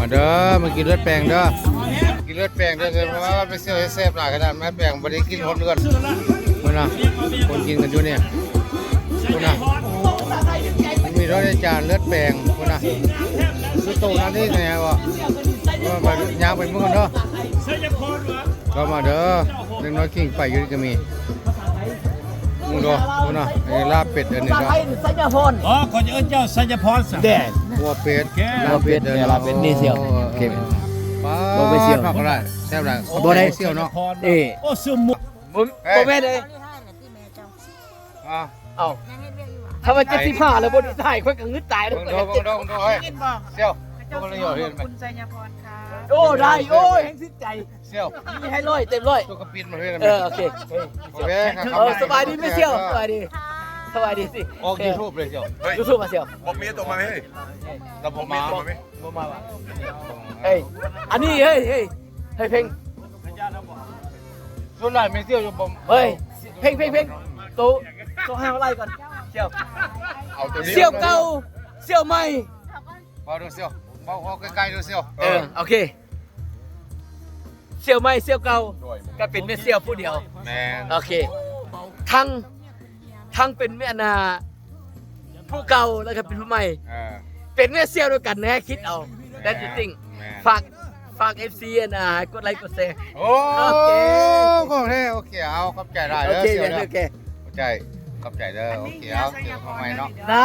มาเด้อมากินเลือดแปลงเด้อกินเลือดแปลงเด้อเพราะว่าไปเซี่ยวให้แซ่บหลายขนาดแม่แปลงบ่ได้กินคนเดือนคนน่ะคนกินกันอยู่เนี่ยคนน่ะมีรสในจานเลือดแปลงคนน่ะคือโตนั่นนี่ไงวะมายางไปเมื่อกันเด้อก็มาเด้อเล็กน้อยกิ่งไปอยู่นี่ก็มีมึงดูคนน่ะไอ้ลาบเป็ดอันนี้ ภาษา เด้อ ไทยสัญญาพร อ๋อคนเจ้าสัญญาพรสัก แดด หัวเป็ด ลาบเป็ดเนี่ยลาบเป็ดนี่เสี่ยวโอเค บ่ไปเสี่ยว ผักอะไรแซ่บอะไร บ่ได้ เสี่ยวเนาะ เอ๊ะ โอ้ซึมมุก บ่แม่นเลย อ่ะ เอ้าถ้าว่า75แล้วบ่ได้ถ่ายค่อยก็งึดตายแล้ว เบิ่งดูเฮ้ยเสี่ยวบ่ได้ยอดเห็นไหม คุณชัยพรค่ะ โอ้ได้โอ้ยแฮงสิใจ เสี่ยว นี่ให้ร้อยเต็มร้อย ตัวกระปินมาเฮ็ดได้ไหม โอเค โอเคครับ สบายดีไม่เสี่ยวสบายดีสบายดีสิ ออก YouTube เลยเสี่ยว YouTube มาเสี่ยว บอกเมียตรงมาไหมเฮ้ย แล้วผมมา บอกไหม บ่มาว่ะเฮ้ยอันนี้เฮ้ยเพลง ส่วนหลายไม่เสี่ยวอยู่ผม เฮ้ยเพลงโตห้าวไล่ก่อนเสี่ยว เอาตัวนี้ เสี่ยวเก่าเสี่ยวใหม่ เอาดูเสี่ยวเอาใกล้ๆดูเสี่ยว โอเคเสี่ยวใหม่เสี่ยวเก่าก็เป็นแม่เสี่ยวผู้เดียว แม่น โอเคทั้งเป็นแม่นาผู้เก่าแล้วก็เป็นผู้ใหม่ เป็นแม่เสี่ยวด้วยกันนะคิดเอาแต่จริงๆฝาก FC นะกดไลค์กดแชร์ โอ้ก็โอเคเอาขอบใจได้ โอ เด้อ เค เสี่ยว โอเค ขอบใจเด้อโอเคเอาเสี่ยวทำไมเนาะ นะ